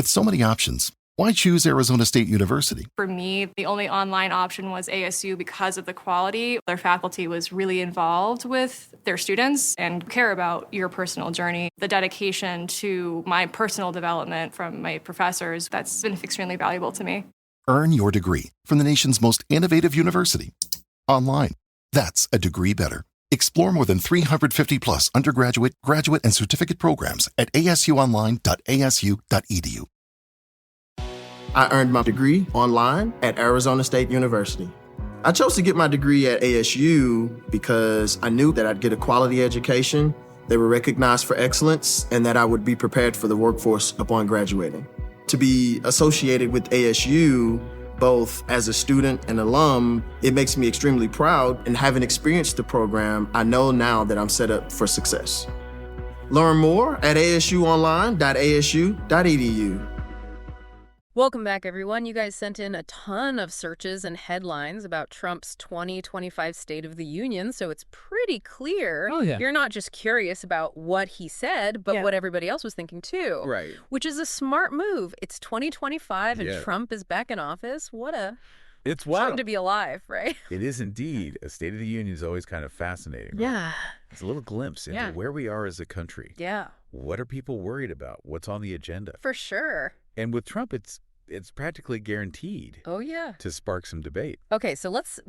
so many options, why choose Arizona State University? For me, the only online option was ASU because of the quality. Their faculty was really involved with their students and care about your personal journey. The dedication to my personal development from my professors, that's been extremely valuable to me. Earn your degree from the nation's most innovative university. Online. That's a degree better. Explore more than 350 plus undergraduate, graduate, and certificate programs at asuonline.asu.edu. I earned my degree online at Arizona State University. I chose to get my degree at ASU because I knew that I'd get a quality education, they were recognized for excellence, and that I would be prepared for the workforce upon graduating. To be associated with ASU, both as a student and alum, it makes me extremely proud, and having experienced the program, I know now that I'm set up for success. Learn more at asuonline.asu.edu. Welcome back, everyone. You guys sent in a ton of searches and headlines about Trump's 2025 State of the Union, so it's pretty clear you're not just curious about what he said, but what everybody else was thinking, too. Right. Which is a smart move. It's 2025, and Trump is back in office. What a time to be alive, right? It is indeed. A State of the Union is always kind of fascinating. Right? Yeah. It's a little glimpse into where we are as a country. Yeah. What are people worried about? What's on the agenda? For sure. And with Trump, it's practically guaranteed to spark some debate. Okay, so let's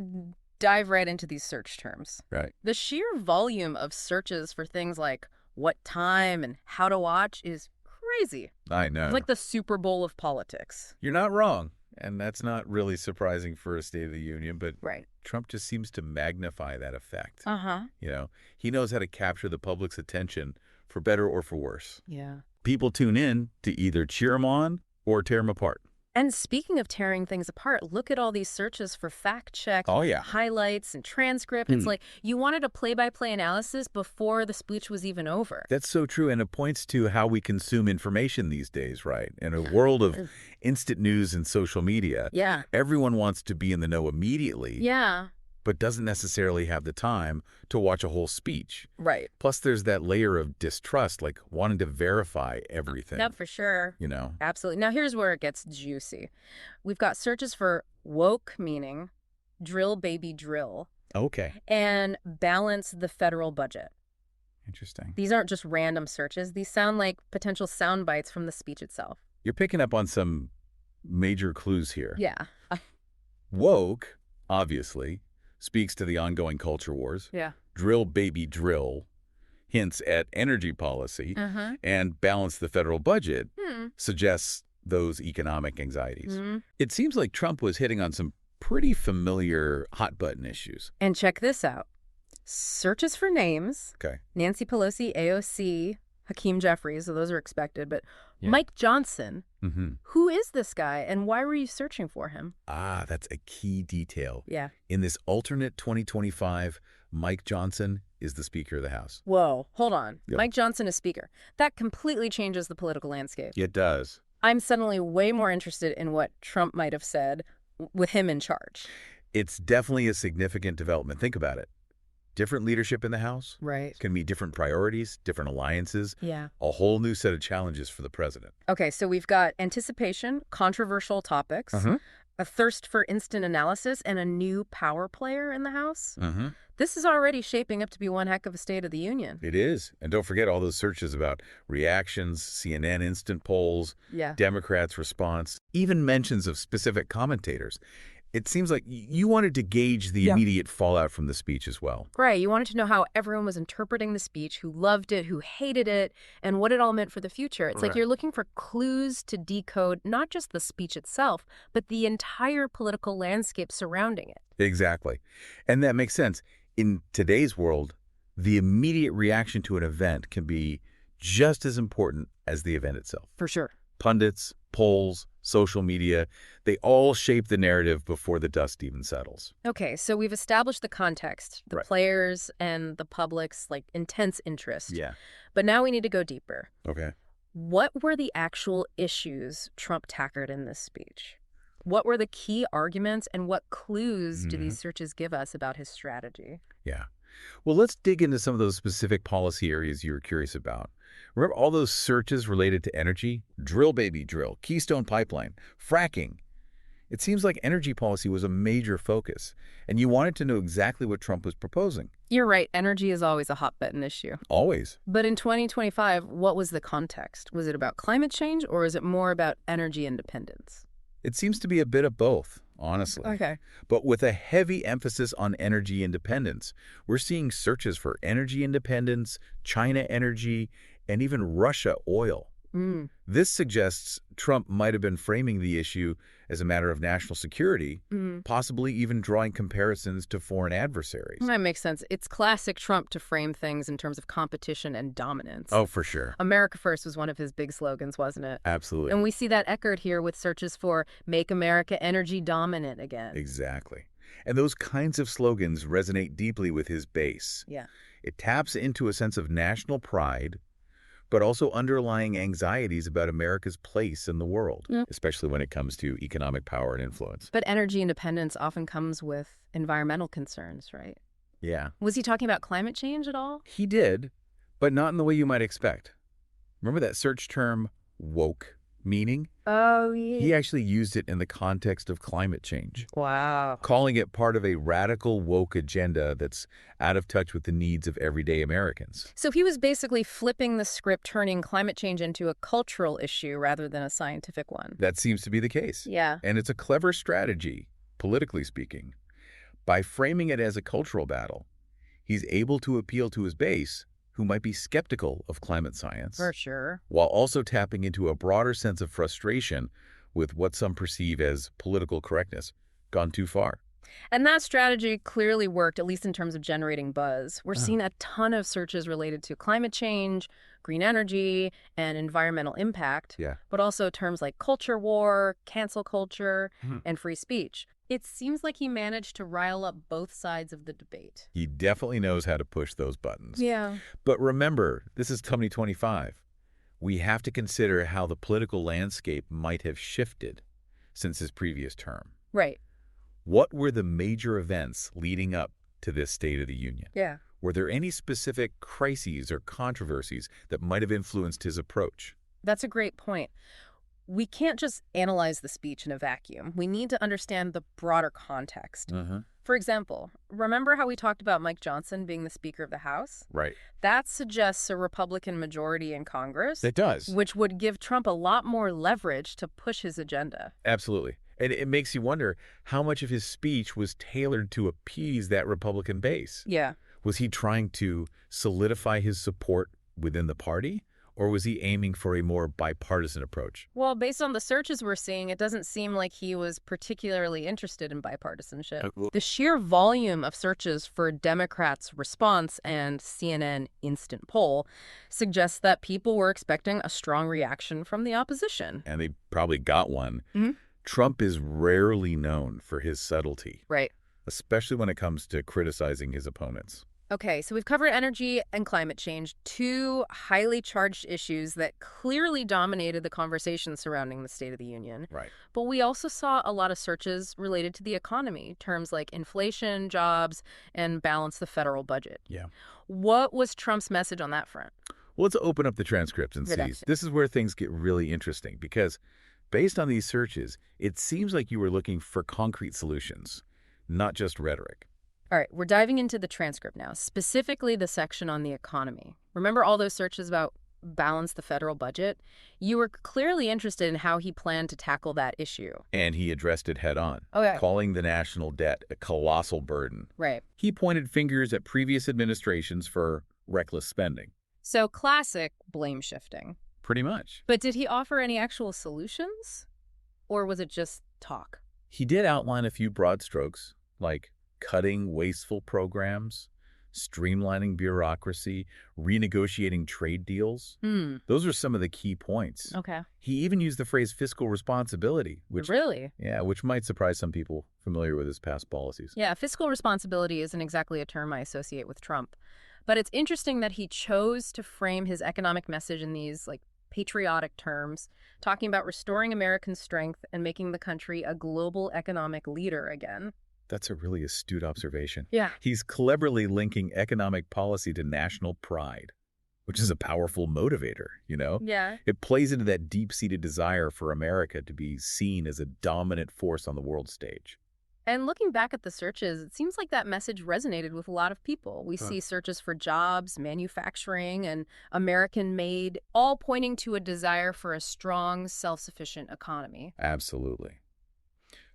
dive right into these search terms. Right. The sheer volume of searches for things like what time and how to watch is crazy. I know. It's like the Super Bowl of politics. You're not wrong. And that's not really surprising for a State of the Union, but Trump just seems to magnify that effect. You know, he knows how to capture the public's attention for better or for worse. Yeah. People tune in to either cheer him on or tear him apart. And speaking of tearing things apart, look at all these searches for fact-check, highlights, and transcript. It's like you wanted a play-by-play analysis before the speech was even over. That's so true, and it points to how we consume information these days, right? In a world of instant news and social media, everyone wants to be in the know immediately. But doesn't necessarily have the time to watch a whole speech. Right. Plus, there's that layer of distrust, like wanting to verify everything. Yeah, for sure. You know? Absolutely. Now, here's where it gets juicy. We've got searches for woke, meaning drill, baby, drill. Okay. And balance the federal budget. Interesting. These aren't just random searches. These sound like potential sound bites from the speech itself. You're picking up on some major clues here. Yeah. Woke, obviously, speaks to the ongoing culture wars. Yeah. Drill, baby, drill hints at energy policy. And balance the federal budget suggests those economic anxieties. It seems like Trump was hitting on some pretty familiar hot-button issues. And check this out. Searches for names. Okay. Nancy Pelosi, AOC, Hakeem Jeffries, so those are expected, but Mike Johnson, who is this guy and why were you searching for him? Ah, that's a key detail. Yeah. In this alternate 2025, Mike Johnson is the Speaker of the House. Whoa, hold on. Yep. Mike Johnson is Speaker. That completely changes the political landscape. It does. I'm suddenly way more interested in what Trump might have said with him in charge. It's definitely a significant development. Think about it. Different leadership in the House. Right. Can be different priorities, different alliances. Yeah. A whole new set of challenges for the president. Okay, so we've got anticipation, controversial topics, a thirst for instant analysis, and a new power player in the House. This is already shaping up to be one heck of a State of the Union. It is. And don't forget all those searches about reactions, CNN instant polls, Democrats' response, even mentions of specific commentators. It seems like you wanted to gauge the immediate fallout from the speech as well. Right. You wanted to know how everyone was interpreting the speech, who loved it, who hated it, and what it all meant for the future. It's like you're looking for clues to decode not just the speech itself, but the entire political landscape surrounding it. Exactly. And that makes sense. In today's world, the immediate reaction to an event can be just as important as the event itself. For sure. Pundits, polls, social media, they all shape the narrative before the dust even settles. Okay, so we've established the context, the players and the public's intense interest. Yeah. But now we need to go deeper. Okay. What were the actual issues Trump tackled in this speech? What were the key arguments and what clues do these searches give us about his strategy? Yeah. Well, let's dig into some of those specific policy areas you were curious about. Remember all those searches related to energy? Drill, baby, drill. Keystone Pipeline. Fracking. It seems like energy policy was a major focus, and you wanted to know exactly what Trump was proposing. You're right. Energy is always a hot-button issue. Always. But in 2025, what was the context? Was it about climate change, or is it more about energy independence? It seems to be a bit of both, honestly. Okay. But with a heavy emphasis on energy independence, we're seeing searches for energy independence, China energy, and even Russia oil. This suggests Trump might have been framing the issue as a matter of national security, possibly even drawing comparisons to foreign adversaries. That makes sense. It's classic Trump to frame things in terms of competition and dominance. Oh, for sure. America First was one of his big slogans, wasn't it? Absolutely. And we see that echoed here with searches for Make America Energy Dominant again. Exactly. And those kinds of slogans resonate deeply with his base. Yeah. It taps into a sense of national pride, but also underlying anxieties about America's place in the world, especially when it comes to economic power and influence. But energy independence often comes with environmental concerns, right? Yeah. Was he talking about climate change at all? He did, but not in the way you might expect. Remember that search term, woke, meaning? Oh, yeah. He actually used it in the context of climate change. Wow. Calling it part of a radical woke agenda that's out of touch with the needs of everyday Americans. So he was basically flipping the script, turning climate change into a cultural issue rather than a scientific one. That seems to be the case. Yeah. And it's a clever strategy, politically speaking. By framing it as a cultural battle, he's able to appeal to his base, who might be skeptical of climate science. For sure. While also tapping into a broader sense of frustration with what some perceive as political correctness gone too far. And that strategy clearly worked, at least in terms of generating buzz. We're seeing a ton of searches related to climate change, green energy, and environmental impact, but also terms like culture war, cancel culture, and free speech. It seems like he managed to rile up both sides of the debate. He definitely knows how to push those buttons. Yeah. But remember, this is 2025. We have to consider how the political landscape might have shifted since his previous term. Right. What were the major events leading up to this State of the Union? Yeah. Were there any specific crises or controversies that might have influenced his approach? That's a great point. We can't just analyze the speech in a vacuum. We need to understand the broader context. For example, remember how we talked about Mike Johnson being the Speaker of the House? Right. That suggests a Republican majority in Congress. It does. Which would give Trump a lot more leverage to push his agenda. Absolutely. And it makes you wonder how much of his speech was tailored to appease that Republican base. Yeah. Was he trying to solidify his support within the party? Or was he aiming for a more bipartisan approach? Well, based on the searches we're seeing, it doesn't seem like he was particularly interested in bipartisanship. The sheer volume of searches for Democrats' response and CNN instant poll suggests that people were expecting a strong reaction from the opposition. And they probably got one. Trump is rarely known for his subtlety. Right. Especially when it comes to criticizing his opponents. Okay, so we've covered energy and climate change, two highly charged issues that clearly dominated the conversation surrounding the State of the Union. Right. But we also saw a lot of searches related to the economy, terms like inflation, jobs, and balance the federal budget. Yeah. What was Trump's message on that front? Well, let's open up the transcripts and see. This is where things get really interesting because based on these searches, it seems like you were looking for concrete solutions, not just rhetoric. All right, we're diving into the transcript now, specifically the section on the economy. Remember all those searches about balance the federal budget? You were clearly interested in how he planned to tackle that issue. And he addressed it head on, calling the national debt a colossal burden. Right. He pointed fingers at previous administrations for reckless spending. So classic blame shifting. Pretty much. But did he offer any actual solutions? Or was it just talk? He did outline a few broad strokes, like cutting wasteful programs, streamlining bureaucracy, renegotiating trade deals. Those are some of the key points. Okay. He even used the phrase fiscal responsibility, which really? Yeah, which might surprise some people familiar with his past policies. Yeah, fiscal responsibility isn't exactly a term I associate with Trump. But it's interesting that he chose to frame his economic message in these patriotic terms, talking about restoring American strength and making the country a global economic leader again. That's a really astute observation. Yeah. He's cleverly linking economic policy to national pride, which is a powerful motivator, you know? Yeah. It plays into that deep-seated desire for America to be seen as a dominant force on the world stage. And looking back at the searches, it seems like that message resonated with a lot of people. We see searches for jobs, manufacturing, and American-made, all pointing to a desire for a strong, self-sufficient economy. Absolutely.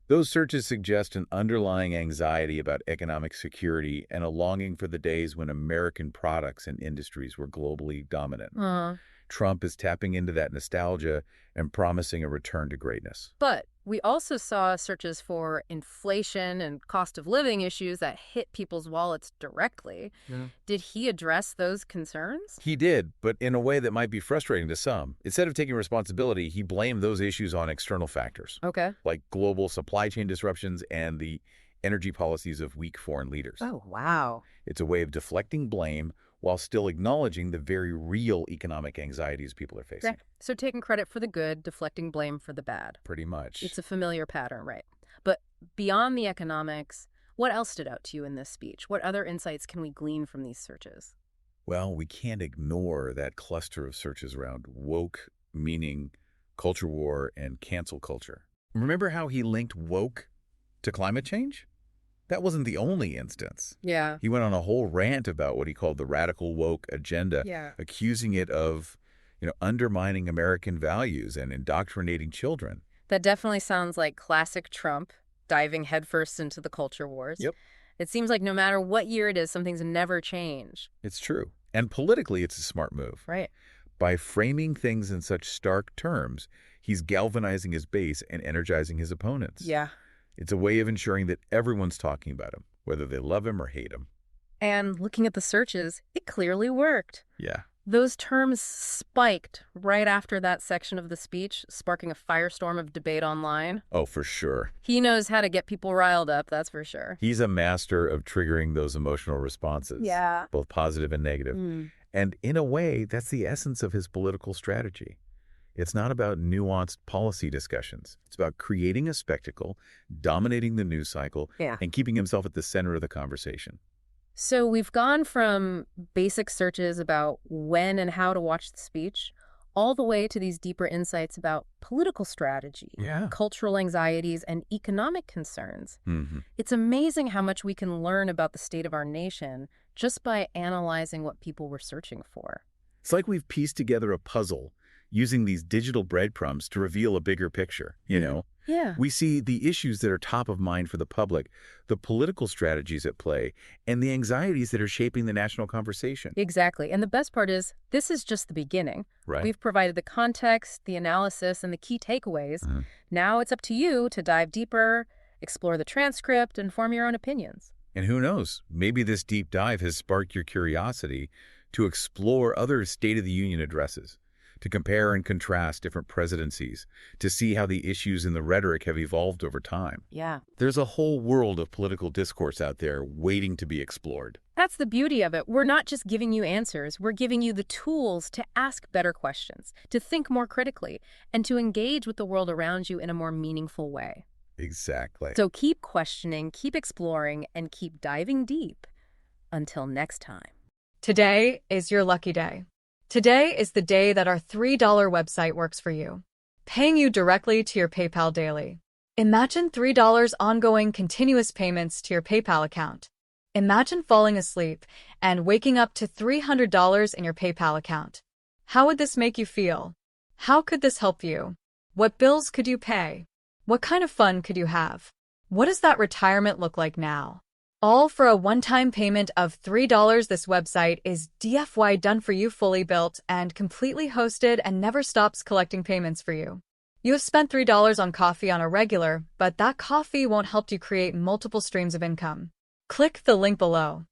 Those searches suggest an underlying anxiety about economic security and a longing for the days when American products and industries were globally dominant. Trump is tapping into that nostalgia and promising a return to greatness. But we also saw searches for inflation and cost of living issues that hit people's wallets directly. Yeah. Did he address those concerns? He did, but in a way that might be frustrating to some. Instead of taking responsibility, he blamed those issues on external factors, Okay. like global supply chain disruptions and the energy policies of weak foreign leaders. Oh, wow. It's a way of deflecting blame while still acknowledging the very real economic anxieties people are facing. Okay. So taking credit for the good, deflecting blame for the bad. Pretty much. It's a familiar pattern, right? But beyond the economics, what else stood out to you in this speech? What other insights can we glean from these searches? Well, we can't ignore that cluster of searches around woke, meaning culture war and cancel culture. Remember how he linked woke to climate change? That wasn't the only instance. Yeah. He went on a whole rant about what he called the radical woke agenda, accusing it of, undermining American values and indoctrinating children. That definitely sounds like classic Trump, diving headfirst into the culture wars. Yep. It seems like no matter what year it is, some things never change. It's true. And politically, it's a smart move. Right. By framing things in such stark terms, he's galvanizing his base and energizing his opponents. Yeah. It's a way of ensuring that everyone's talking about him, whether they love him or hate him. And looking at the searches, it clearly worked. Yeah. Those terms spiked right after that section of the speech, sparking a firestorm of debate online. Oh, for sure. He knows how to get people riled up, that's for sure. He's a master of triggering those emotional responses. Yeah. Both positive and negative. And in a way, that's the essence of his political strategy. It's not about nuanced policy discussions. It's about creating a spectacle, dominating the news cycle, and keeping himself at the center of the conversation. So we've gone from basic searches about when and how to watch the speech, all the way to these deeper insights about political strategy, cultural anxieties, and economic concerns. It's amazing how much we can learn about the state of our nation just by analyzing what people were searching for. It's like we've pieced together a puzzle using these digital breadcrumbs to reveal a bigger picture, Yeah. We see the issues that are top of mind for the public, the political strategies at play, and the anxieties that are shaping the national conversation. Exactly. And the best part is, this is just the beginning. Right. We've provided the context, the analysis, and the key takeaways. Now it's up to you to dive deeper, explore the transcript, and form your own opinions. And who knows, maybe this deep dive has sparked your curiosity to explore other State of the Union addresses, to compare and contrast different presidencies, to see how the issues in the rhetoric have evolved over time. Yeah. There's a whole world of political discourse out there waiting to be explored. That's the beauty of it. We're not just giving you answers. We're giving you the tools to ask better questions, to think more critically, and to engage with the world around you in a more meaningful way. Exactly. So keep questioning, keep exploring, and keep diving deep. Until next time. Today is your lucky day. Today is the day that our $3 website works for you, paying you directly to your PayPal daily. Imagine $3 ongoing continuous payments to your PayPal account. Imagine falling asleep and waking up to $300 in your PayPal account. How would this make you feel? How could this help you? What bills could you pay? What kind of fun could you have? What does that retirement look like now? All for a one-time payment of $3. This website is DFY done for you, fully built and completely hosted, and never stops collecting payments for you. You have spent $3 on coffee on a regular, but that coffee won't help you create multiple streams of income. Click the link below.